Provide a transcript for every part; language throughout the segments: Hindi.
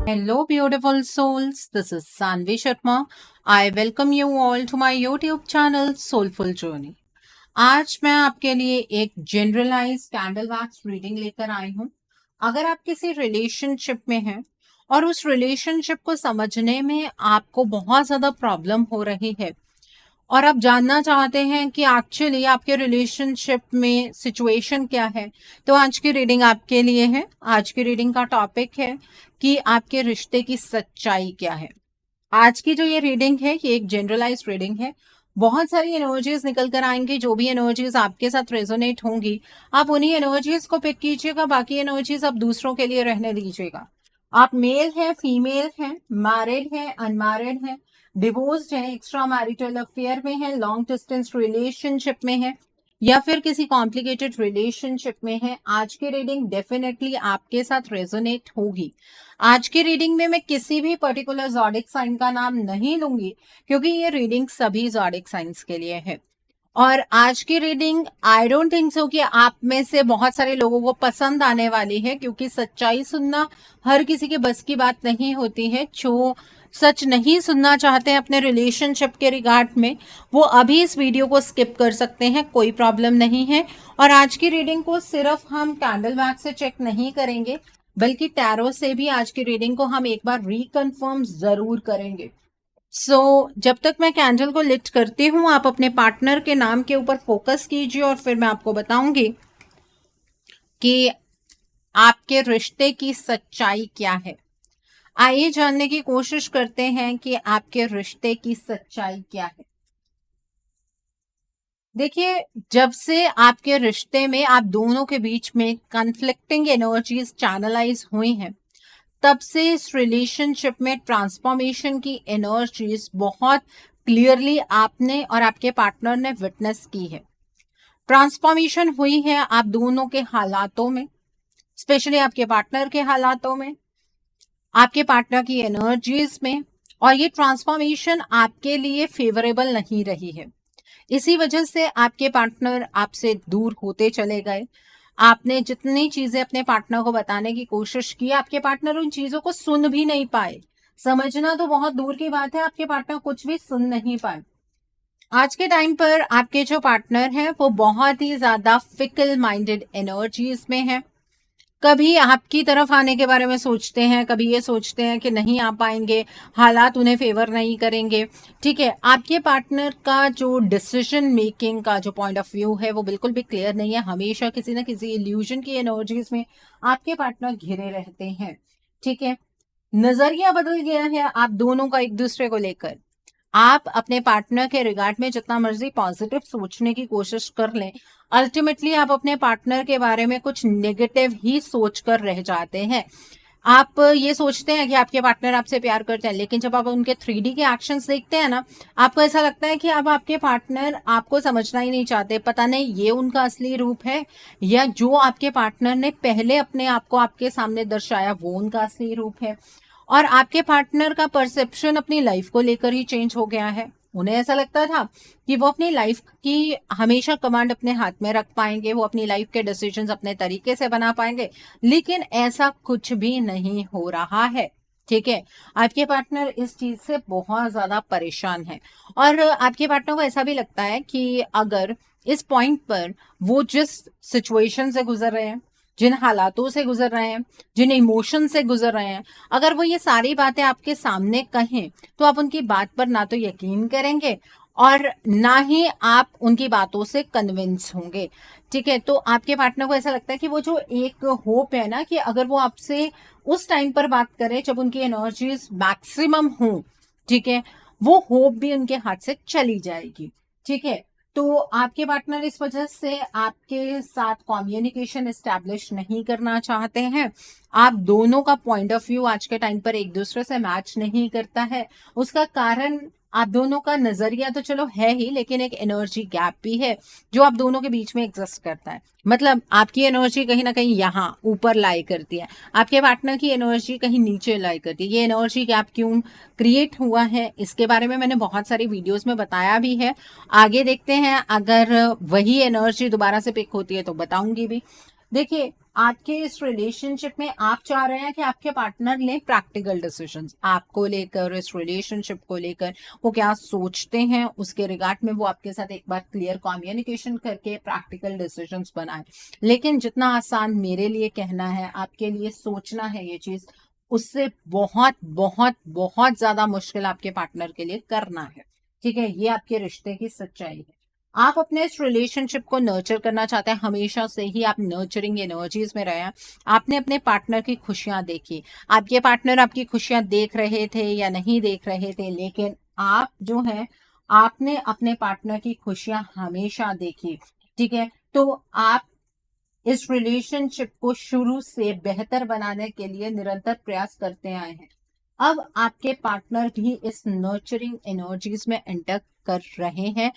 Hello, beautiful souls. This is Sanvi Sharma. I welcome you all to my YouTube channel Soulful Journey. आज मैं आपके लिए एक जनरलाइज कैंडल वैक्स रीडिंग लेकर आई हूँ। अगर आप किसी रिलेशनशिप में हैं और उस रिलेशनशिप को समझने में आपको बहुत ज़्यादा प्रॉब्लम हो रही है और आप जानना चाहते हैं कि एक्चुअली आपके रिलेशनशिप में सिचुएशन क्या है, तो आज की रीडिंग आपके लिए है। आज की रीडिंग का टॉपिक है कि आपके रिश्ते की सच्चाई क्या है। आज की जो ये रीडिंग है ये एक जनरलाइज रीडिंग है। बहुत सारी एनर्जीज निकल कर आएंगी। जो भी एनर्जीज आपके साथ रेजोनेट होंगी आप उन्हीं एनर्जीज को पिक कीजिएगा, बाकी एनर्जीज आप दूसरों के लिए रहने दीजिएगा। आप मेल है, फीमेल है, मैरिड है, अनमैरिड है, डिवोर्स्ड है, एक्स्ट्रा मैरिटल अफेयर में है, लॉन्ग डिस्टेंस रिलेशनशिप में है या फिर किसी कॉम्प्लिकेटेड रिलेशनशिप में है, आज की रीडिंग डेफिनेटली आपके साथ रेजोनेट होगी। आज की रीडिंग में मैं किसी भी पर्टिकुलर ज़ोडिक साइन का नाम नहीं लूंगी क्योंकि ये रीडिंग सभी ज़ोडिक साइंस के लिए है। और आज की reading I don't think so कि आप में से बहुत सारे लोगों को पसंद आने वाली है, क्योंकि सच्चाई सुनना हर किसी के बस की बात नहीं होती है। जो सच नहीं सुनना चाहते हैं अपने रिलेशनशिप के रिगार्ड में, वो अभी इस वीडियो को स्किप कर सकते हैं, कोई प्रॉब्लम नहीं है। और आज की रीडिंग को सिर्फ हम कैंडल वैक्स से चेक नहीं करेंगे बल्कि टैरो से भी आज की रीडिंग को हम एक बार रिकन्फर्म जरूर करेंगे। जब तक मैं कैंडल को लिट करती हूँ आप अपने पार्टनर के नाम के ऊपर फोकस कीजिए और फिर मैं आपको बताऊंगी कि आपके रिश्ते की सच्चाई क्या है। आइए जानने की कोशिश करते हैं कि आपके रिश्ते की सच्चाई क्या है। देखिए, जब से आपके रिश्ते में आप दोनों के बीच में कन्फ्लिक्टिंग एनर्जीज चैनलाइज हुई हैं, तब से इस रिलेशनशिप में ट्रांसफॉर्मेशन की एनर्जीज बहुत क्लियरली आपने और आपके पार्टनर ने विटनेस की है। ट्रांसफॉर्मेशन हुई है आप दोनों के हालातों में, स्पेशली आपके पार्टनर के हालातों में, आपके पार्टनर की एनर्जीज में, और ये ट्रांसफॉर्मेशन आपके लिए फेवरेबल नहीं रही है। इसी वजह से आपके पार्टनर आपसे दूर होते चले गए। आपने जितनी चीजें अपने पार्टनर को बताने की कोशिश की, आपके पार्टनर उन चीजों को सुन भी नहीं पाए। समझना तो बहुत दूर की बात है, आपके पार्टनर कुछ भी सुन नहीं पाए। आज के टाइम पर आपके जो पार्टनर हैं वो बहुत ही ज्यादा फिकल माइंडेड एनर्जीज में है। कभी आपकी तरफ आने के बारे में सोचते हैं, कभी ये सोचते हैं कि नहीं आ पाएंगे, हालात उन्हें फेवर नहीं करेंगे। ठीक है, आपके पार्टनर का जो डिसीजन मेकिंग का जो पॉइंट ऑफ व्यू है वो बिल्कुल भी क्लियर नहीं है। हमेशा किसी ना किसी इल्यूजन की एनर्जीज में आपके पार्टनर घिरे रहते हैं। ठीक है, नजरिया बदल गया है आप दोनों का एक दूसरे को लेकर। आप अपने पार्टनर के रिगार्ड में जितना मर्जी पॉजिटिव सोचने की कोशिश कर लें, अल्टीमेटली आप अपने पार्टनर के बारे में कुछ नेगेटिव ही सोच कर रह जाते हैं। आप ये सोचते हैं कि आपके पार्टनर आपसे प्यार करते हैं, लेकिन जब आप उनके 3D के एक्शंस देखते हैं ना, आपको ऐसा लगता है कि अब आपके पार्टनर आपको समझना ही नहीं चाहते। पता नहीं ये उनका असली रूप है या जो आपके पार्टनर ने पहले अपने आप को आपके सामने दर्शाया वो उनका असली रूप है। और आपके पार्टनर का परसेप्शन अपनी लाइफ को लेकर ही चेंज हो गया है। उन्हें ऐसा लगता था कि वो अपनी लाइफ की हमेशा कमांड अपने हाथ में रख पाएंगे, वो अपनी लाइफ के डिसीजंस अपने तरीके से बना पाएंगे, लेकिन ऐसा कुछ भी नहीं हो रहा है। ठीक है, आपके पार्टनर इस चीज से बहुत ज्यादा परेशान है और आपके पार्टनर को ऐसा भी लगता है कि अगर इस पॉइंट पर वो जिस सिचुएशन से गुजर रहे हैं, जिन हालातों से गुजर रहे हैं, जिन इमोशन से गुजर रहे हैं, अगर वो ये सारी बातें आपके सामने कहें तो आप उनकी बात पर ना तो यकीन करेंगे और ना ही आप उनकी बातों से कन्विंस होंगे। ठीक है, तो आपके पार्टनर को ऐसा लगता है कि वो जो एक होप है ना कि अगर वो आपसे उस टाइम पर बात करे जब उनकी एनर्जीज मैक्सिमम हो, ठीक है, वो होप भी उनके हाथ से चली जाएगी। ठीक है, तो आपके पार्टनर इस वजह से आपके साथ कम्युनिकेशन एस्टैब्लिश नहीं करना चाहते हैं। आप दोनों का पॉइंट ऑफ व्यू आज के टाइम पर एक दूसरे से मैच नहीं करता है। उसका कारण आप दोनों का नजरिया तो चलो है ही, लेकिन एक एनर्जी गैप भी है जो आप दोनों के बीच में एग्जिस्ट करता है। मतलब आपकी एनर्जी कहीं ना कहीं यहाँ ऊपर लाई करती है, आपके पार्टनर की एनर्जी कहीं नीचे लाई करती है। ये एनर्जी गैप क्यों क्रिएट हुआ है इसके बारे में मैंने बहुत सारी वीडियोस में बताया भी है। आगे देखते हैं, अगर वही एनर्जी दोबारा से पिक होती है तो बताऊंगी भी। देखिए, आपके इस रिलेशनशिप में आप चाह रहे हैं कि आपके पार्टनर ले प्रैक्टिकल डिसीजंस आपको लेकर, इस रिलेशनशिप को लेकर वो क्या सोचते हैं उसके रिगार्ड में वो आपके साथ एक बार क्लियर कम्युनिकेशन करके प्रैक्टिकल डिसीजंस बनाए। लेकिन जितना आसान मेरे लिए कहना है, आपके लिए सोचना है ये चीज, उससे बहुत बहुत बहुत ज्यादा मुश्किल आपके पार्टनर के लिए करना है। ठीक है, ये आपके रिश्ते की सच्चाई है। आप अपने इस रिलेशनशिप को नर्चर करना चाहते हैं, हमेशा से ही आप नर्चरिंग एनर्जीज में रहे हैं। आपने अपने पार्टनर की खुशियां देखी, आपके पार्टनर आपकी खुशियां देख रहे थे या नहीं देख रहे थे, लेकिन आप जो है आपने अपने पार्टनर की खुशियां हमेशा देखी। ठीक है, तो आप इस रिलेशनशिप को शुरू से बेहतर बनाने के लिए निरंतर प्रयास करते आए हैं। अब आपके पार्टनर भी इस नर्चरिंग एनर्जीज में एंटर कर रहे हैं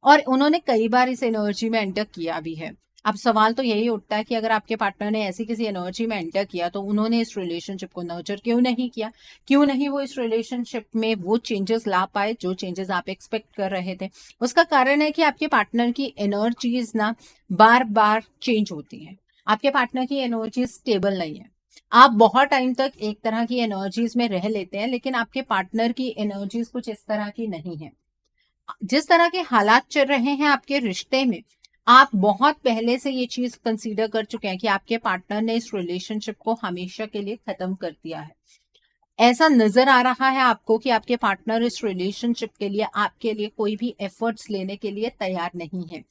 और उन्होंने कई बार इस एनर्जी में एंटर किया भी है। अब सवाल तो यही उठता है कि अगर आपके पार्टनर ने ऐसी किसी एनर्जी में एंटर किया तो उन्होंने इस रिलेशनशिप को नर्चर क्यों नहीं किया, क्यों नहीं वो इस रिलेशनशिप में वो चेंजेस ला पाए जो चेंजेस आप एक्सपेक्ट कर रहे थे। उसका कारण है कि आपके पार्टनर की एनर्जीज ना बार बार चेंज होती हैं। आपके पार्टनर की एनर्जी स्टेबल नहीं है। आप बहुत टाइम तक एक तरह की एनर्जीज में रह लेते हैं, लेकिन आपके पार्टनर की एनर्जीज कुछ इस तरह की नहीं है। जिस तरह के हालात चल रहे हैं आपके रिश्ते में, आप बहुत पहले से ये चीज कंसीडर कर चुके हैं कि आपके पार्टनर ने इस रिलेशनशिप को हमेशा के लिए खत्म कर दिया है। ऐसा नजर आ रहा है आपको कि आपके पार्टनर इस रिलेशनशिप के लिए आपके लिए कोई भी एफर्ट्स लेने के लिए तैयार नहीं है।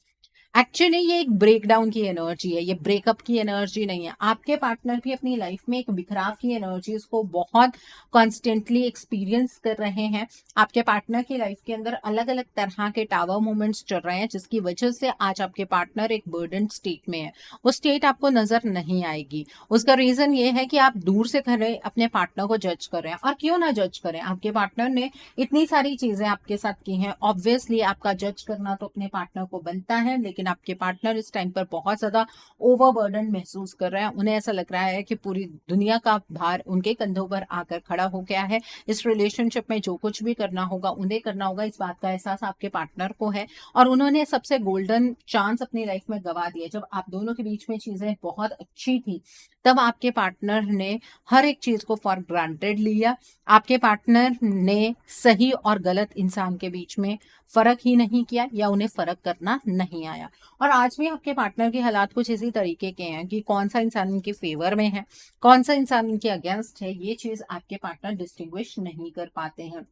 एक्चुअली ये एक ब्रेकडाउन की एनर्जी है, ये ब्रेकअप की एनर्जी नहीं है। आपके पार्टनर भी अपनी लाइफ में एक बिखराव की एनर्जीज को बहुत कॉन्स्टेंटली एक्सपीरियंस कर रहे हैं। आपके पार्टनर की लाइफ के अंदर अलग अलग तरह के टावर मोमेंट्स चल रहे हैं, जिसकी वजह से आज आपके पार्टनर एक बर्डन स्टेट में है। वो स्टेट आपको नजर नहीं आएगी। उसका रीजन ये है कि आप दूर से खड़े अपने पार्टनर को जज कर रहे हैं, और क्यों ना जज करें, आपके पार्टनर ने इतनी सारी चीजें आपके साथ की हैं। ऑब्वियसली आपका जज करना तो अपने पार्टनर को बनता है, लेकिन आपके पार्टनर इस टाइम पर बहुत ज्यादा ओवरबर्डन महसूस कर रहे हैं। उन्हें ऐसा लग रहा है कि पूरी दुनिया का भार उनके कंधों पर आकर खड़ा हो गया है। इस रिलेशनशिप में जो कुछ भी करना होगा उन्हें करना होगा, इस बात का एहसास आपके पार्टनर को है। और उन्होंने सबसे गोल्डन चांस अपनी लाइफ में गवा दिया। जब आप दोनों के बीच में चीजें बहुत अच्छी थी, तब आपके पार्टनर ने हर एक चीज को फॉर ग्रांटेड लिया। आपके पार्टनर ने सही और गलत इंसान के बीच में फर्क ही नहीं किया, या उन्हें फर्क करना नहीं आया। और आज भी आपके पार्टनर के हालात कुछ इसी तरीके के हैं कि कौन सा इंसान इनके फेवर में है, कौन सा इंसान इनके अगेंस्ट है, ये चीज आपके पार्टनर डिस्टिंग्विश नहीं कर पाते हैं।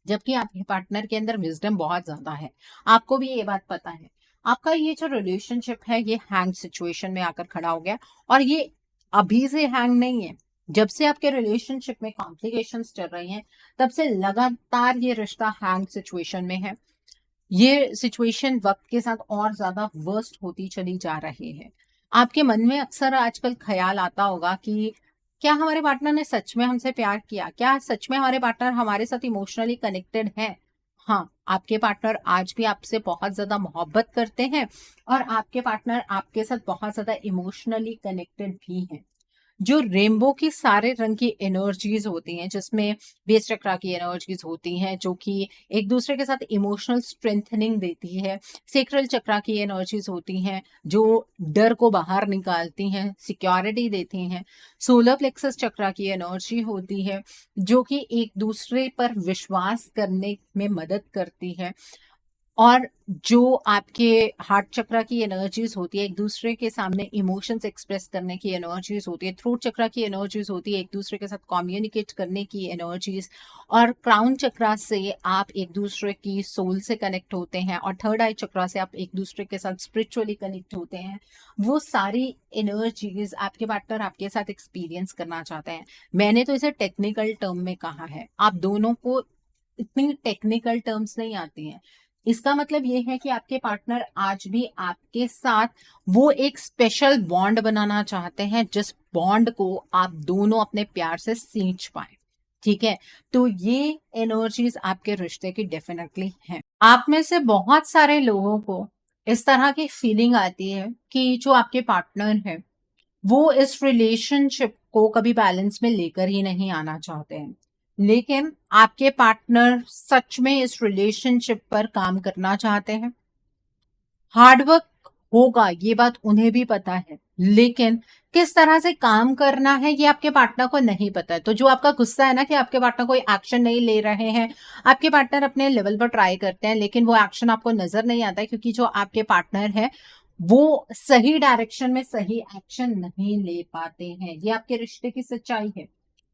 जबकि आपके पार्टनर के अंदर विजडम बहुत ज्यादा है, आपको भी ये बात पता है। आपका ये जो रिलेशनशिप है ये हैंग सिचुएशन में आकर खड़ा हो गया, और ये अभी से हैंग नहीं है। जब से आपके रिलेशनशिप में कॉम्प्लिकेशंस चल रही हैं, तब से लगातार ये रिश्ता हैंग सिचुएशन में है। ये सिचुएशन वक्त के साथ और ज्यादा वर्स्ट होती चली जा रही है। आपके मन में अक्सर आजकल ख्याल आता होगा कि क्या हमारे पार्टनर ने सच में हमसे प्यार किया, क्या सच में हमारे पार्टनर हमारे साथ इमोशनली कनेक्टेड है। हाँ, आपके पार्टनर आज भी आपसे बहुत ज्यादा मोहब्बत करते हैं, और आपके पार्टनर आपके साथ बहुत ज्यादा इमोशनली कनेक्टेड भी हैं। जो रेनबो की सारे रंग की एनर्जीज होती हैं, जिसमें बेस चक्रा की एनर्जीज होती हैं जो कि एक दूसरे के साथ इमोशनल स्ट्रेंथनिंग देती है, सेक्रल चक्रा की एनर्जीज होती हैं जो डर को बाहर निकालती हैं, सिक्योरिटी देती हैं, सोलर प्लेक्सस चक्रा की एनर्जी होती है जो कि एक दूसरे पर विश्वास करने में मदद करती है, और जो आपके हार्ट चक्रा की एनर्जीज होती है एक दूसरे के सामने इमोशंस एक्सप्रेस करने की एनर्जीज होती है, थ्रोट चक्रा की एनर्जीज होती है एक दूसरे के साथ कम्युनिकेट करने की एनर्जीज, और क्राउन चक्रा से आप एक दूसरे की सोल से कनेक्ट होते हैं, और थर्ड आई चक्रा से आप एक दूसरे के साथ स्पिरिचुअली कनेक्ट होते हैं। वो सारी एनर्जीज आपके पार्टनर आपके साथ एक्सपीरियंस करना चाहते हैं। मैंने तो इसे टेक्निकल टर्म में कहा है, आप दोनों को इतनी टेक्निकल टर्म्स नहीं आती हैं। इसका मतलब ये है कि आपके पार्टनर आज भी आपके साथ वो एक स्पेशल बॉन्ड बनाना चाहते हैं, जिस बॉन्ड को आप दोनों अपने प्यार से सींच पाए। ठीक है, तो ये एनर्जीज आपके रिश्ते की डेफिनेटली हैं। आप में से बहुत सारे लोगों को इस तरह की फीलिंग आती है कि जो आपके पार्टनर है वो इस रिलेशनशिप को कभी बैलेंस में लेकर ही नहीं आना चाहते हैं, लेकिन आपके पार्टनर सच में इस रिलेशनशिप पर काम करना चाहते हैं। हार्डवर्क होगा, ये बात उन्हें भी पता है, लेकिन किस तरह से काम करना है ये आपके पार्टनर को नहीं पता है। तो जो आपका गुस्सा है ना कि आपके पार्टनर कोई एक्शन नहीं ले रहे हैं, आपके पार्टनर अपने लेवल पर ट्राई करते हैं लेकिन वो एक्शन आपको नजर नहीं आता है, क्योंकि जो आपके पार्टनर है वो सही डायरेक्शन में सही एक्शन नहीं ले पाते हैं। ये आपके रिश्ते की सच्चाई है।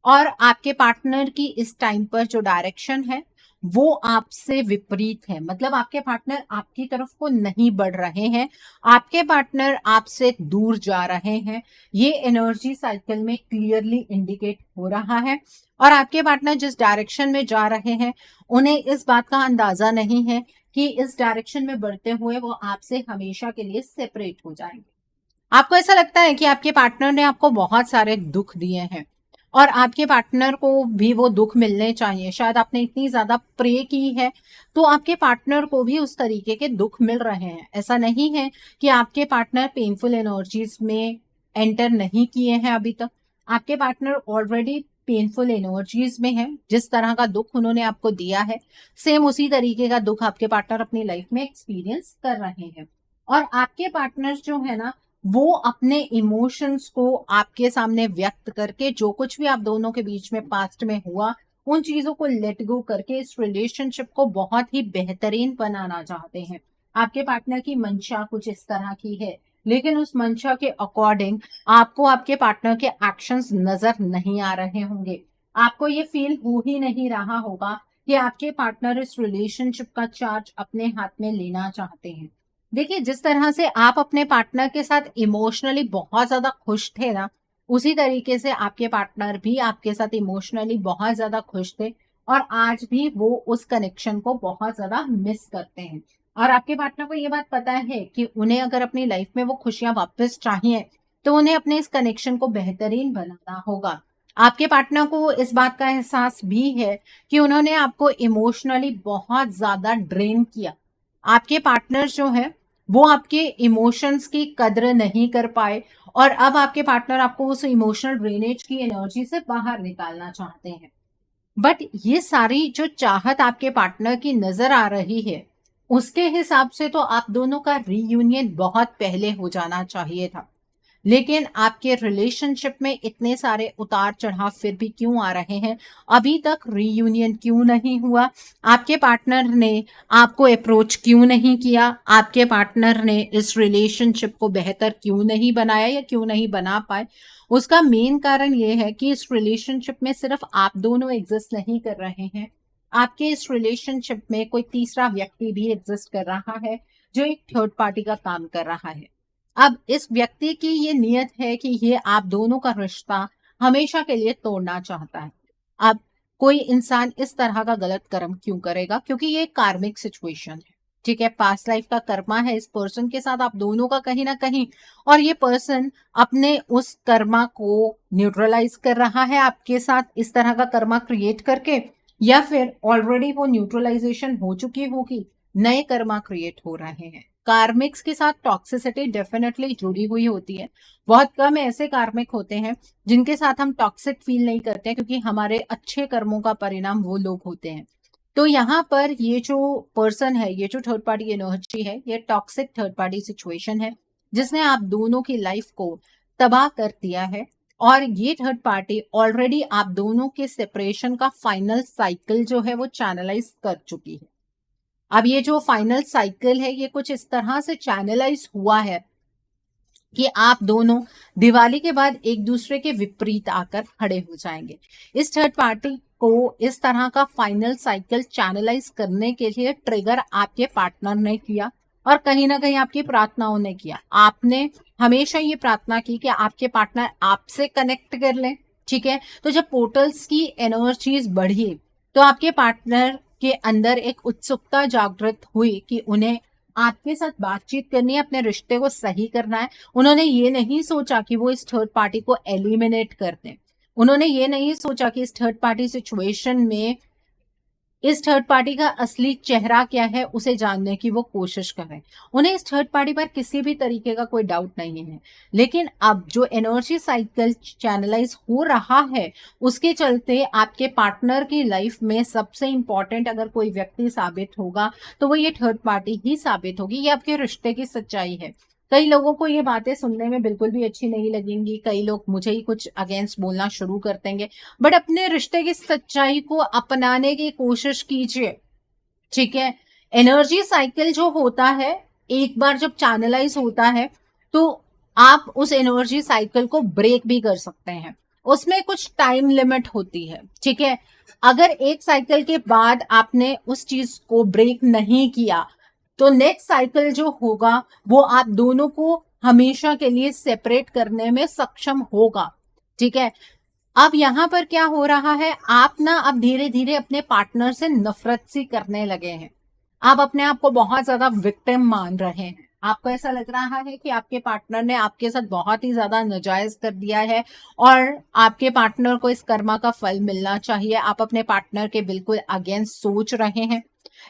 और आपके पार्टनर की इस टाइम पर जो डायरेक्शन है वो आपसे विपरीत है, मतलब आपके पार्टनर आपकी तरफ को नहीं बढ़ रहे हैं, आपके पार्टनर आपसे दूर जा रहे हैं। ये एनर्जी साइकिल में क्लियरली इंडिकेट हो रहा है। और आपके पार्टनर जिस डायरेक्शन में जा रहे हैं उन्हें इस बात का अंदाजा नहीं है कि इस डायरेक्शन में बढ़ते हुए वो आपसे हमेशा के लिए सेपरेट हो जाएंगे। आपको ऐसा लगता है कि आपके पार्टनर ने आपको बहुत सारे दुख दिए हैं और आपके पार्टनर को भी वो दुख मिलने चाहिए। शायद आपने इतनी ज्यादा प्रे की है तो आपके पार्टनर को भी उस तरीके के दुख मिल रहे हैं। ऐसा नहीं है कि आपके पार्टनर पेनफुल एनर्जीज में एंटर नहीं किए हैं अभी तक। आपके पार्टनर ऑलरेडी पेनफुल एनर्जीज में है। जिस तरह का दुख उन्होंने आपको दिया है सेम उसी तरीके का दुख आपके पार्टनर अपनी लाइफ में एक्सपीरियंस कर रहे हैं। और आपके पार्टनर जो है ना वो अपने इमोशंस को आपके सामने व्यक्त करके जो कुछ भी आप दोनों के बीच में पास्ट में हुआ उन चीजों को लेट गो करके इस रिलेशनशिप को बहुत ही बेहतरीन बनाना चाहते हैं। आपके पार्टनर की मंशा कुछ इस तरह की है, लेकिन उस मंशा के अकॉर्डिंग आपको आपके पार्टनर के एक्शंस नजर नहीं आ रहे होंगे। आपको ये फील हो ही नहीं रहा होगा कि आपके पार्टनर इस रिलेशनशिप का चार्ज अपने हाथ में लेना चाहते हैं। देखिए, जिस तरह से आप अपने पार्टनर के साथ इमोशनली बहुत ज्यादा खुश थे ना, उसी तरीके से आपके पार्टनर भी आपके साथ इमोशनली बहुत ज्यादा खुश थे और आज भी वो उस कनेक्शन को बहुत ज्यादा मिस करते हैं। और आपके पार्टनर को ये बात पता है कि उन्हें अगर अपनी लाइफ में वो खुशियां वापस चाहिए तो उन्हें अपने इस कनेक्शन को बेहतरीन बनाना होगा। आपके पार्टनर को इस बात का एहसास भी है कि उन्होंने आपको इमोशनली बहुत ज्यादा ड्रेन किया। आपके पार्टनर जो है वो आपके इमोशंस की कद्र नहीं कर पाए और अब आपके पार्टनर आपको उस इमोशनल ड्रेनेज की एनर्जी से बाहर निकालना चाहते हैं। बट ये सारी जो चाहत आपके पार्टनर की नजर आ रही है उसके हिसाब से तो आप दोनों का रीयूनियन बहुत पहले हो जाना चाहिए था। लेकिन आपके रिलेशनशिप में इतने सारे उतार चढ़ाव फिर भी क्यों आ रहे हैं? अभी तक रीयूनियन क्यों नहीं हुआ? आपके पार्टनर ने आपको अप्रोच क्यों नहीं किया? आपके पार्टनर ने इस रिलेशनशिप को बेहतर क्यों नहीं बनाया या क्यों नहीं बना पाए? उसका मेन कारण ये है कि इस रिलेशनशिप में सिर्फ आप दोनों एग्जिस्ट नहीं कर रहे हैं, आपके इस रिलेशनशिप में कोई तीसरा व्यक्ति भी एग्जिस्ट कर रहा है जो एक थर्ड पार्टी का काम कर रहा है। अब इस व्यक्ति की ये नियत है कि ये आप दोनों का रिश्ता हमेशा के लिए तोड़ना चाहता है। अब कोई इंसान इस तरह का गलत कर्म क्यों करेगा? क्योंकि ये कार्मिक सिचुएशन है, ठीक है, पास्ट लाइफ का कर्मा है इस पर्सन के साथ आप दोनों का कहीं ना कहीं। और ये पर्सन अपने उस कर्मा को न्यूट्रलाइज कर रहा है आपके साथ इस तरह का कर्मा क्रिएट करके, या फिर ऑलरेडी वो न्यूट्रलाइजेशन हो चुकी होगी, नए कर्मा क्रिएट हो रहे हैं। कार्मिक्स के साथ टॉक्सिसिटी डेफिनेटली जुड़ी हुई होती है। बहुत कम ऐसे कार्मिक होते हैं जिनके साथ हम टॉक्सिक फील नहीं करते, क्योंकि हमारे अच्छे कर्मों का परिणाम वो लोग होते हैं। तो यहाँ पर ये जो पर्सन है, ये जो थर्ड पार्टी एनर्जी है, ये टॉक्सिक थर्ड पार्टी सिचुएशन है जिसने आप दोनों की लाइफ को तबाह कर दिया है। और ये थर्ड पार्टी ऑलरेडी आप दोनों के सेपरेशन का फाइनल साइकिल जो है वो चैनलाइज कर चुकी है। अब ये जो फाइनल साइकिल है ये कुछ इस तरह से चैनलाइज हुआ है कि आप दोनों दिवाली के बाद एक दूसरे के विपरीत आकर खड़े हो जाएंगे। इस थर्ड पार्टी को इस तरह का फाइनल साइकिल चैनलाइज करने के लिए ट्रिगर आपके पार्टनर ने किया और कहीं ना कहीं आपकी प्रार्थनाओं ने किया। आपने हमेशा ये प्रार्थना की कि आपके पार्टनर आपसे कनेक्ट कर लें, ठीक है। तो जब पोर्टल्स की एनर्जीज बढ़ी तो आपके पार्टनर के अंदर एक उत्सुकता जागृत हुई कि उन्हें आपके साथ बातचीत करनी है, अपने रिश्ते को सही करना है। उन्होंने ये नहीं सोचा कि वो इस थर्ड पार्टी को एलिमिनेट कर दें। उन्होंने ये नहीं सोचा कि इस थर्ड पार्टी सिचुएशन में इस थर्ड पार्टी का असली चेहरा क्या है उसे जानने की वो कोशिश कर रहे हैं। उन्हें इस थर्ड पार्टी पर किसी भी तरीके का कोई डाउट नहीं है। लेकिन अब जो एनर्जी साइकिल चैनलाइज हो रहा है उसके चलते आपके पार्टनर की लाइफ में सबसे इंपॉर्टेंट अगर कोई व्यक्ति साबित होगा तो वो ये थर्ड पार्टी ही साबित होगी। ये आपके रिश्ते की सच्चाई है। कई लोगों को ये बातें सुनने में बिल्कुल भी अच्छी नहीं लगेंगी, कई लोग मुझे ही कुछ अगेंस्ट बोलना शुरू कर देंगे, बट अपने रिश्ते की सच्चाई को अपनाने की कोशिश कीजिए, ठीक है। एनर्जी साइकिल जो होता है, एक बार जब चैनलाइज होता है तो आप उस एनर्जी साइकिल को ब्रेक भी कर सकते हैं, उसमें कुछ टाइम लिमिट होती है, ठीक है। अगर एक साइकिल के बाद आपने उस चीज को ब्रेक नहीं किया तो नेक्स्ट साइकिल जो होगा वो आप दोनों को हमेशा के लिए सेपरेट करने में सक्षम होगा, ठीक है। अब यहां पर क्या हो रहा है, आप ना अब धीरे धीरे अपने पार्टनर से नफरत सी करने लगे हैं, आप अपने आप को बहुत ज्यादा विक्टिम मान रहे हैं, आपको ऐसा लग रहा है कि आपके पार्टनर ने आपके साथ बहुत ही ज्यादा नाजायज कर दिया है और आपके पार्टनर को इस कर्मा का फल मिलना चाहिए, आप अपने पार्टनर के बिल्कुल अगेंस्ट सोच रहे हैं।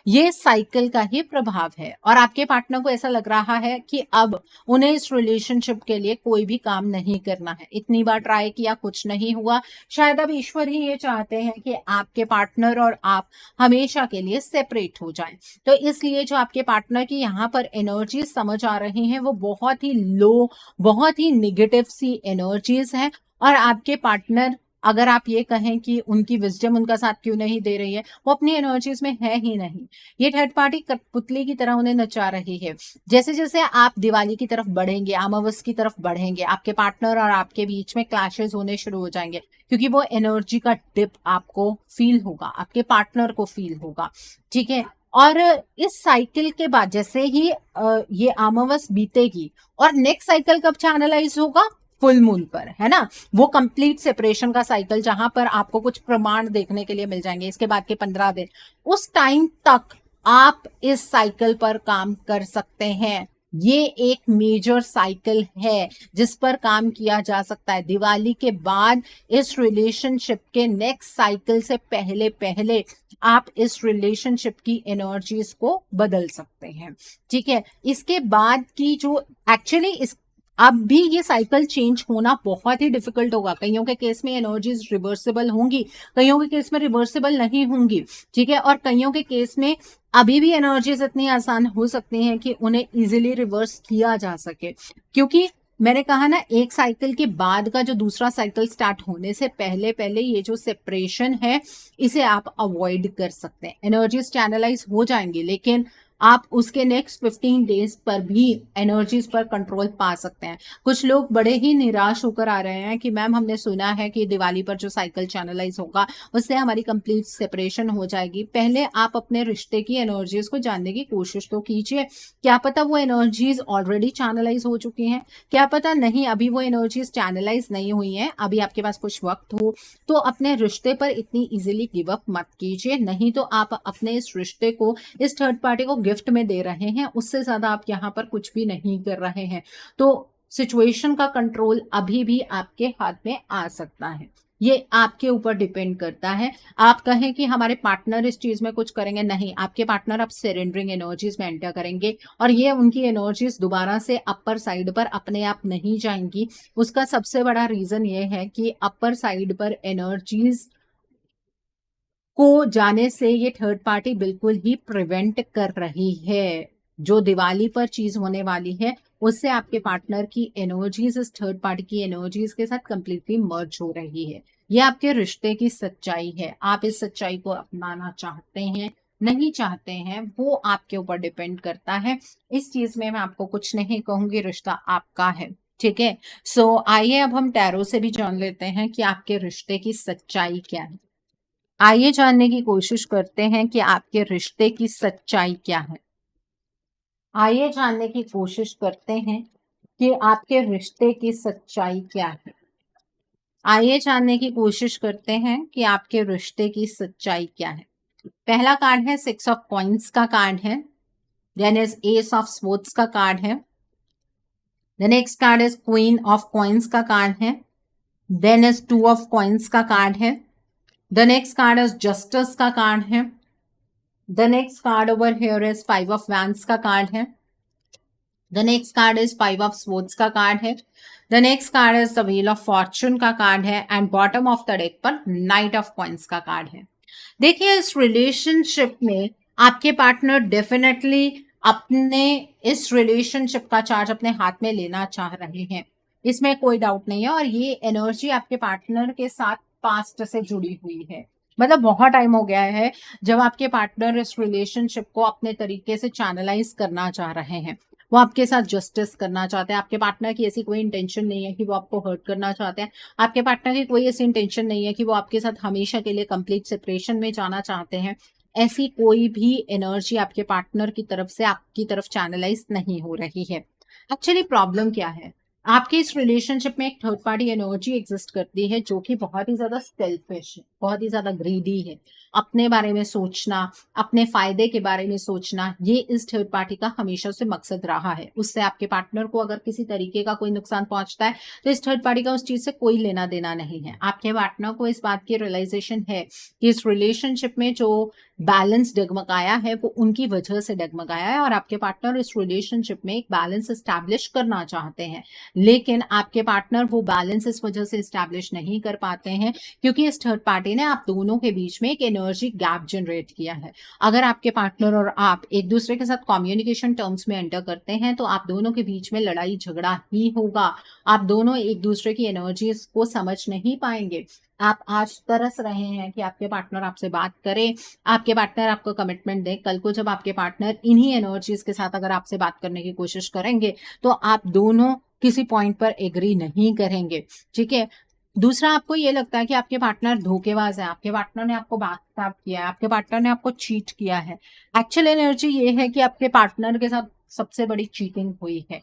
ये साइकिल का ही प्रभाव है और आपके पार्टनर को ऐसा लग रहा है कि अब उन्हें इस रिलेशनशिप के लिए कोई भी काम नहीं करना है, इतनी बार ट्राई किया कुछ नहीं हुआ, शायद अब ईश्वर ही ये चाहते हैं कि आपके पार्टनर और आप हमेशा के लिए सेपरेट हो जाएं। तो इसलिए जो आपके पार्टनर की यहाँ पर एनर्जी समझ आ रही हैं वो बहुत ही लो, बहुत ही निगेटिव सी एनर्जीज हैं और आपके पार्टनर, अगर आप ये कहें कि उनकी विजडम उनका साथ क्यों नहीं दे रही है, वो अपनी एनर्जीज में है ही नहीं, ये थर्ड पार्टी कठपुतली की तरह उन्हें नचा रही है। जैसे जैसे आप दिवाली की तरफ बढ़ेंगे, अमावस की तरफ बढ़ेंगे, आपके पार्टनर और आपके बीच में क्लैशेस होने शुरू हो जाएंगे क्योंकि वो एनर्जी का डिप आपको फील होगा, आपके पार्टनर को फील होगा, ठीक है। और इस साइकिल के बाद जैसे ही ये अमावस बीतेगी और नेक्स्ट साइकिल कब चैनलाइज होगा, फुल मून पर, है ना, वो कंप्लीट सेपरेशन का साइकिल जहां पर आपको कुछ प्रमाण देखने के लिए मिल जाएंगे इसके बाद के 15 दिन, उस टाइम तक आप इस साइकिल पर काम कर सकते हैं। ये एक मेजर साइकिल है जिस पर काम किया जा सकता है। दिवाली के बाद इस रिलेशनशिप के नेक्स्ट साइकिल से पहले पहले आप इस रिलेशनशिप की एनर्जीज को बदल सकते हैं, ठीक है। इसके बाद की जो एक्चुअली इस अब भी ये साइकिल चेंज होना बहुत ही डिफिकल्ट होगा, कईयों के केस में एनर्जीज रिवर्सिबल होंगी, कईयों के केस में रिवर्सिबल नहीं होंगी, ठीक है। और कईयों के केस में अभी भी एनर्जीज इतनी आसान हो सकती हैं कि उन्हें इजीली रिवर्स किया जा सके, क्योंकि मैंने कहा ना, एक साइकिल के बाद का जो दूसरा साइकिल स्टार्ट होने से पहले पहले ये जो सेपरेशन है इसे आप अवॉइड कर सकते हैं। एनर्जीज चैनलाइज हो जाएंगी लेकिन आप उसके नेक्स्ट 15 डेज पर भी एनर्जीज पर कंट्रोल पा सकते हैं। कुछ लोग बड़े ही निराश होकर आ रहे हैं कि मैम हमने सुना है कि दिवाली पर जो साइकिल चैनलाइज होगा उससे हमारी कंप्लीट सेपरेशन हो जाएगी। पहले आप अपने रिश्ते की एनर्जीज को जानने की कोशिश तो कीजिए, क्या पता वो एनर्जीज ऑलरेडी चैनलाइज हो चुकी हैं, क्या पता नहीं अभी वो एनर्जीज चैनलाइज नहीं हुई हैं, अभी आपके पास कुछ वक्त हो तो अपने रिश्ते पर इतनी इजीली गिव अप मत कीजिए, नहीं तो आप अपने इस रिश्ते को इस थर्ड पार्टी को गिफ्ट में दे रहे हैं, उससे ज्यादा आप यहाँ पर कुछ भी नहीं कर रहे हैं। तो सिचुएशन का कंट्रोल अभी भी आपके हाथ में आ सकता है, ये आपके ऊपर डिपेंड करता है। आप कहें कि हमारे पार्टनर इस चीज में कुछ करेंगे, नहीं, आपके पार्टनर अब सरेंडरिंग एनर्जीज में एंटर करेंगे और ये उनकी एनर्जीज दोबारा से अपर साइड पर अपने आप नहीं जाएंगी। उसका सबसे बड़ा रीजन ये है कि अपर साइड पर एनर्जीज को जाने से ये थर्ड पार्टी बिल्कुल ही प्रिवेंट कर रही है। जो दिवाली पर चीज होने वाली है उससे आपके पार्टनर की एनर्जीज इस थर्ड पार्टी की एनर्जीज के साथ कंप्लीटली मर्ज हो रही है। ये आपके रिश्ते की सच्चाई है, आप इस सच्चाई को अपनाना चाहते हैं नहीं चाहते हैं वो आपके ऊपर डिपेंड करता है। इस चीज में मैं आपको कुछ नहीं कहूंगी, रिश्ता आपका है, ठीक है। सो आइए अब हम टैरो से भी जान लेते हैं कि आपके रिश्ते की सच्चाई क्या है। आइए जानने की कोशिश करते हैं कि आपके रिश्ते की सच्चाई क्या है। आइए जानने की कोशिश करते हैं कि आपके रिश्ते की सच्चाई क्या है। आइए जानने की कोशिश करते हैं कि आपके रिश्ते की सच्चाई क्या है। पहला कार्ड है 6 ऑफ कॉइंस का कार्ड है, then is ace of swords का कार्ड है, the next card is queen of coins का कार्ड है, देन इज 2 ऑफ कॉइंस का कार्ड है, the next card is justice का कार्ड है, the next card over here is 5 of wands का कार्ड है, the next card is 5 of swords का कार्ड है, the next card is the wheel of Fortune का कार्ड है and bottom of the deck पर नाइट ऑफ कॉइंस का कार्ड है। देखिए, इस रिलेशनशिप में आपके पार्टनर डेफिनेटली अपने इस रिलेशनशिप का चार्ज अपने हाथ में लेना चाह रहे हैं, इसमें कोई डाउट नहीं है। और ये एनर्जी आपके पार्टनर के साथ पास्ट से जुड़ी हुई है, मतलब बहुत टाइम हो गया है जब आपके पार्टनर इस रिलेशनशिप को अपने तरीके से चैनलाइज करना चाह रहे हैं, वो आपके साथ जस्टिस करना चाहते हैं। आपके पार्टनर की ऐसी कोई इंटेंशन नहीं है कि वो आपको हर्ट करना चाहते हैं। आपके पार्टनर की कोई ऐसी इंटेंशन नहीं है कि वो आपके साथ हमेशा के लिए कंप्लीट सेपरेशन में जाना चाहते हैं। ऐसी कोई भी एनर्जी आपके पार्टनर की तरफ से आपकी तरफ चैनलाइज नहीं हो रही है। एक्चुअली प्रॉब्लम क्या है, आपके इस रिलेशनशिप में एक थर्ड पार्टी एनर्जी एग्जिस्ट करती है जो कि बहुत ही ज्यादा सेल्फिश है, बहुत ही ज्यादा ग्रीडी है। अपने बारे में सोचना, अपने फायदे के बारे में सोचना, ये इस थर्ड पार्टी का हमेशा से मकसद रहा है। उससे आपके पार्टनर को अगर किसी तरीके का कोई नुकसान पहुंचता है तो इस थर्ड पार्टी का उस चीज से कोई लेना देना नहीं है। आपके पार्टनर को इस बात की रियलाइजेशन है कि इस रिलेशनशिप में जो बैलेंस डगमगाया है वो उनकी वजह से डगमगाया है, और आपके पार्टनर इस रिलेशनशिप में एक बैलेंस एस्टैब्लिश करना चाहते हैं। लेकिन आपके पार्टनर वो बैलेंस इस वजह से एस्टैब्लिश नहीं कर पाते हैं क्योंकि इस थर्ड पार्टी ने आप दोनों के बीच में एक एनर्जी गैप जनरेट किया है। अगर आपके पार्टनर और आप एक दूसरे के साथ कम्युनिकेशन टर्म्स में एंटर करते हैं तो आप दोनों के बीच में लड़ाई झगड़ा ही होगा। आप दोनों एक दूसरे की एनर्जीज को समझ नहीं पाएंगे। आप आज तरस रहे हैं कि आपके पार्टनर आपसे बात करे, आपके पार्टनर आपको कमिटमेंट दे। कल को जब आपके पार्टनर इन्हीं एनर्जीज के साथ अगर आपसे बात करने की कोशिश करेंगे तो आप दोनों किसी पॉइंट पर एग्री नहीं करेंगे। ठीक है। दूसरा, आपको ये लगता है कि आपके पार्टनर धोखेबाज है, आपके पार्टनर ने आपको बात किया है, आपके पार्टनर ने आपको चीट किया है। एक्चुअल एनर्जी ये है कि आपके पार्टनर के साथ सबसे बड़ी चीटिंग हुई है,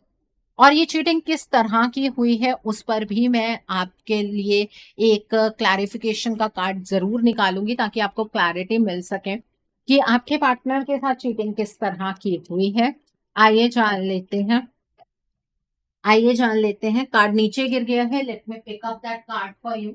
और ये चीटिंग किस तरह की हुई है उस पर भी मैं आपके लिए एक क्लैरिफिकेशन का कार्ड जरूर निकालूंगी ताकि आपको क्लैरिटी मिल सके कि आपके पार्टनर के साथ चीटिंग किस तरह की हुई है। आइए जान लेते हैं। आइए जान लेते हैं। कार्ड नीचे गिर गया है, let me pick up that card for you.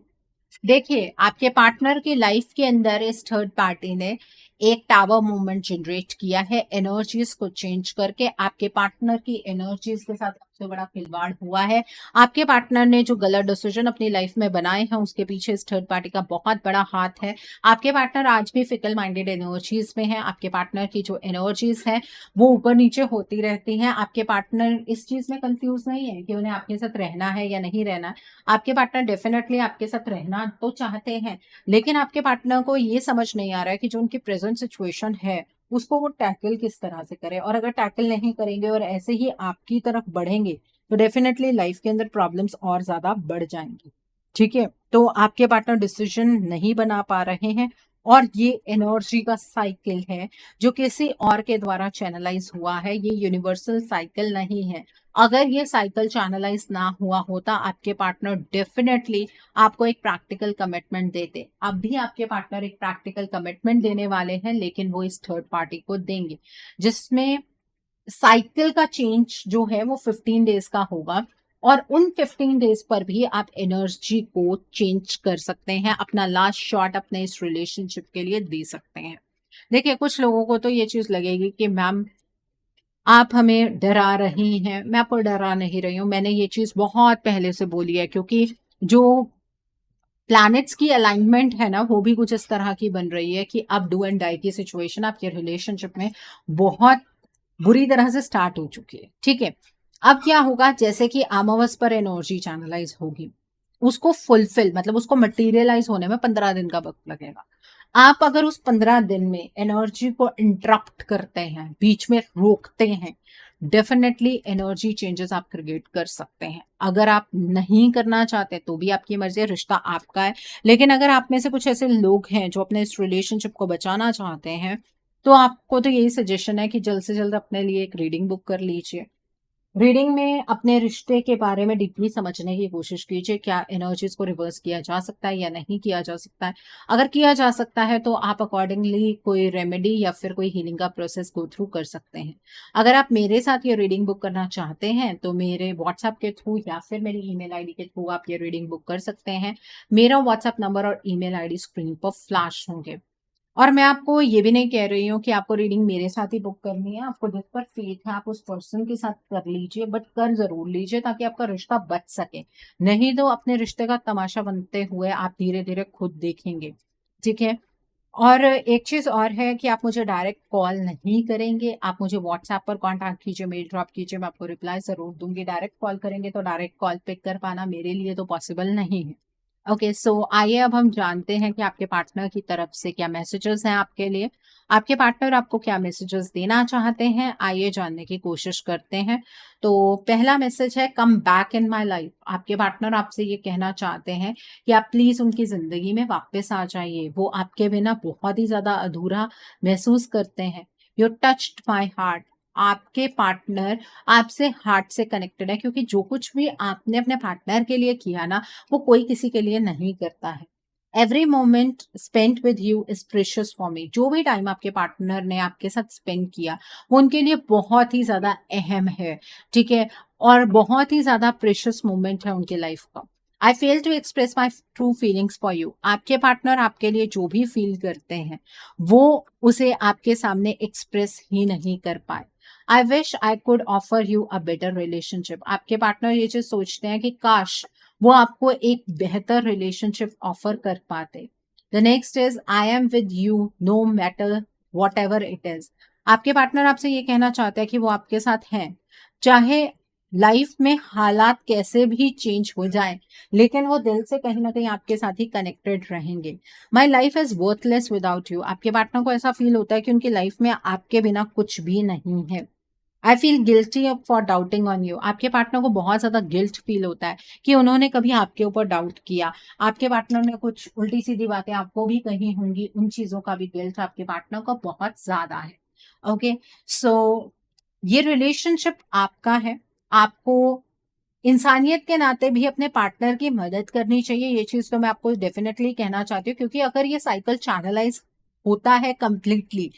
देखिए, आपके पार्टनर की लाइफ के अंदर इस थर्ड पार्टी ने एक टावर मूवमेंट जनरेट किया है, एनर्जीज को चेंज करके। आपके पार्टनर की एनर्जीज के साथ सबसे बड़ा खिलवाड़ हुआ है। आपके पार्टनर ने जो गलत डिसीजन अपनी लाइफ में बनाए हैं उसके पीछे इस थर्ड पार्टी का बहुत बड़ा हाथ है। आपके पार्टनर आज भी फिकल माइंडेड एनर्जीज में है। आपके पार्टनर की जो एनर्जीज है वो ऊपर नीचे होती रहती हैं। आपके पार्टनर इस चीज में कंफ्यूज नहीं है कि उन्हें आपके साथ रहना है या नहीं रहना। आपके पार्टनर डेफिनेटली आपके साथ रहना तो चाहते हैं, लेकिन आपके पार्टनर को ये समझ नहीं आ रहा है कि जो उनकी प्रेजेंट सिचुएशन है उसको वो टैकल किस तरह से करे। और अगर टैकल नहीं करेंगे और ऐसे ही आपकी तरफ बढ़ेंगे तो डेफिनेटली लाइफ के अंदर प्रॉब्लम्स और ज्यादा बढ़ जाएंगी। ठीक है। तो आपके पार्टनर डिसीजन नहीं बना पा रहे हैं, और ये एनर्जी का साइकिल है जो किसी और के द्वारा चैनलाइज हुआ है। ये यूनिवर्सल साइकिल नहीं है। अगर ये साइकिल चैनलाइज ना हुआ होता आपके पार्टनर डेफिनेटली आपको एक प्रैक्टिकल कमिटमेंट देते। अब भी आपके पार्टनर एक प्रैक्टिकल कमिटमेंट देने वाले हैं, लेकिन वो इस थर्ड पार्टी को देंगे जिसमें साइकिल का चेंज जो है वो 15 डेज का होगा। और उन 15 डेज पर भी आप एनर्जी को चेंज कर सकते हैं, अपना लास्ट शॉट अपने इस रिलेशनशिप के लिए दे सकते हैं। देखिए, कुछ लोगों को तो ये चीज लगेगी कि मैम आप हमें डरा रही हैं। मैं आपको डरा नहीं रही हूँ, मैंने ये चीज बहुत पहले से बोली है, क्योंकि जो प्लैनेट्स की अलाइनमेंट है ना वो भी कुछ इस तरह की बन रही है कि अब डू एंड डाई की सिचुएशन आपके रिलेशनशिप में बहुत बुरी तरह से स्टार्ट हो चुकी है। ठीक है। अब क्या होगा, जैसे कि अमावस पर एनर्जी चैनलाइज होगी, उसको फुलफिल मतलब उसको मटेरियलाइज होने में 15 दिन का वक्त लगेगा। आप अगर उस 15 दिन में एनर्जी को इंटरप्ट करते हैं, बीच में रोकते हैं, डेफिनेटली एनर्जी चेंजेस आप क्रिएट कर सकते हैं। अगर आप नहीं करना चाहते तो भी आपकी मर्जी है, रिश्ता आपका है। लेकिन अगर आप में से कुछ ऐसे लोग हैं जो अपने इस रिलेशनशिप को बचाना चाहते हैं तो आपको तो यही सजेशन है कि जल्द से जल्द अपने लिए एक रीडिंग बुक कर लीजिए। रीडिंग में अपने रिश्ते के बारे में डीपली समझने की कोशिश कीजिए, क्या एनर्जीज को रिवर्स किया जा सकता है या नहीं किया जा सकता है। अगर किया जा सकता है तो आप अकॉर्डिंगली कोई रेमेडी या फिर कोई हीलिंग का प्रोसेस गो थ्रू कर सकते हैं। अगर आप मेरे साथ ये रीडिंग बुक करना चाहते हैं तो मेरे व्हाट्सएप के थ्रू या फिर मेरी ईमेल आईडी के थ्रू आप ये रीडिंग बुक कर सकते हैं। मेरा व्हाट्सएप नंबर और ईमेल आईडी स्क्रीन पर फ्लैश होंगे। और मैं आपको ये भी नहीं कह रही हूँ कि आपको रीडिंग मेरे साथ ही बुक करनी है। आपको जिस पर फेथ है आप उस पर्सन के साथ कर लीजिए, बट कर जरूर लीजिए ताकि आपका रिश्ता बच सके। नहीं तो अपने रिश्ते का तमाशा बनते हुए आप धीरे धीरे खुद देखेंगे। ठीक है। और एक चीज़ और है कि आप मुझे डायरेक्ट कॉल नहीं करेंगे, आप मुझे व्हाट्सएप पर कॉन्टैक्ट कीजिए, मेल ड्रॉप कीजिए, मैं आपको रिप्लाई ज़रूर दूँगी। डायरेक्ट कॉल करेंगे तो डायरेक्ट कॉल पिक कर पाना मेरे लिए तो पॉसिबल नहीं है। ओके, सो आइए अब हम जानते हैं कि आपके पार्टनर की तरफ से क्या मैसेजेस हैं आपके लिए। आपके पार्टनर आपको क्या मैसेजेस देना चाहते हैं, आइए जानने की कोशिश करते हैं। तो पहला मैसेज है come back in my life. आपके पार्टनर आपसे ये कहना चाहते हैं कि आप प्लीज़ उनकी ज़िंदगी में वापस आ जाइए। वो आपके बिना बहुत ही ज़्यादा अधूरा महसूस करते हैं। You touched my heart. आपके पार्टनर आपसे हार्ट से कनेक्टेड है, क्योंकि जो कुछ भी आपने अपने पार्टनर के लिए किया ना, वो कोई किसी के लिए नहीं करता है। Every moment spent with you is precious for me. जो भी टाइम आपके पार्टनर ने आपके साथ स्पेंड किया, वो उनके लिए बहुत ही ज़्यादा अहम है, ठीक है? और बहुत ही ज़्यादा प्रेशियस मोमेंट है उनकी लाइफ का। I fail to express my true feelings for you. आपके पार्टनर आपके लिए जो भी फील करते हैं, वो उसे आपके सामने एक्सप्रेस ही नहीं कर पाए। I wish I could offer you a better relationship. आपके पार्टनर ये चीज़ सोचते हैं कि काश वो आपको एक बेहतर रिलेशनशिप ऑफर कर पाते। The next is I am with you know matter what ever it is. आपके पार्टनर आपसे ये कहना चाहते हैं कि वो आपके साथ हैं, चाहे लाइफ में हालात कैसे भी चेंज हो जाए, लेकिन वो दिल से कहीं ना कहीं आपके साथ ही कनेक्टेड रहेंगे। My life is worthless without you. आपके पार्टनर को ऐसा फील होता है कि उनकी लाइफ में आपके बिना कुछ भी नहीं है। I feel guilty for doubting on you. आपके पार्टनर को बहुत ज़्यादा गिल्ट फील होता है कि उन्होंने कभी आपके ऊपर डाउट किया। आपके पार्टनर ने कुछ उल्टी सीधी बातें आपको भी कही होंगी, उन चीज़ों का भी गिल्ट आपके पार्टनर को बहुत ज़्यादा है। ओके, सो ये रिलेशनशिप आपका है। आपको इंसानियत के नाते भी अपने पार्टनर की मदद करनी चाहिए। ये चीज़ तो मैं आपको डेफिनेटली कहना चाहती हूँ, क्योंकि अगर ये साइकिल चैनलाइज होता है कंप्लीटली,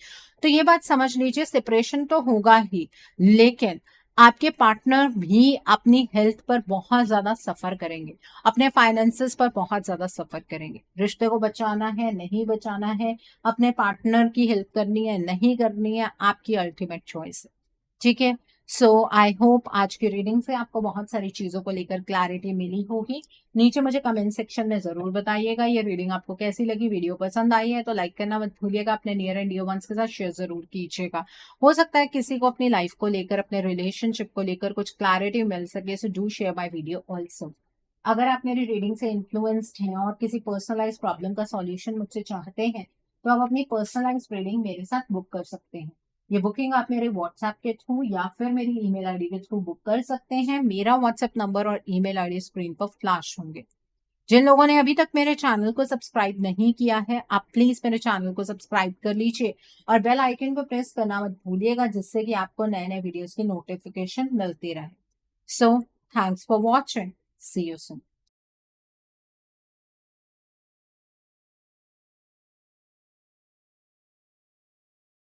तो ये बात समझ लीजिए सेपरेशन तो होगा ही, लेकिन आपके पार्टनर भी अपनी हेल्थ पर बहुत ज़्यादा सफ़र करेंगे, अपने फाइनेंसेस पर बहुत ज़्यादा सफ़र करेंगे। रिश्ते को बचाना है, नहीं बचाना है, अपने पार्टनर की हेल्प करनी है, नहीं करनी है, आपकी अल्टीमेट चॉइस है। ठीक है? सो आई होप आज की रीडिंग से आपको बहुत सारी चीज़ों को लेकर क्लैरिटी मिली होगी। नीचे मुझे कमेंट सेक्शन में ज़रूर बताइएगा ये रीडिंग आपको कैसी लगी। वीडियो पसंद आई है तो लाइक करना मत भूलिएगा। अपने नियर एंड डियर वंस के साथ शेयर ज़रूर कीजिएगा। हो सकता है किसी को अपनी लाइफ को लेकर, अपने रिलेशनशिप को लेकर कुछ क्लैरिटी मिल सके, so do share my video also. अगर आप मेरी रीडिंग से इन्फ्लुएंस्ड हैं और किसी पर्सनलाइज्ड प्रॉब्लम का सॉल्यूशन मुझसे चाहते हैं, तो आप अपनी पर्सनलाइज्ड रीडिंग मेरे साथ बुक कर सकते हैं। ये बुकिंग आप मेरे व्हाट्सएप के थ्रू या फिर मेरी ईमेल आईडी के थ्रू बुक कर सकते हैं। मेरा व्हाट्सएप नंबर और ईमेल आईडी स्क्रीन पर फ्लैश होंगे। जिन लोगों ने अभी तक मेरे चैनल को सब्सक्राइब नहीं किया है, आप प्लीज मेरे चैनल को सब्सक्राइब कर लीजिए और बेल आइकन को प्रेस करना मत भूलिएगा, जिससे कि आपको नए नए वीडियोस की नोटिफिकेशन मिलती रहे। So thanks for watching, see you soon.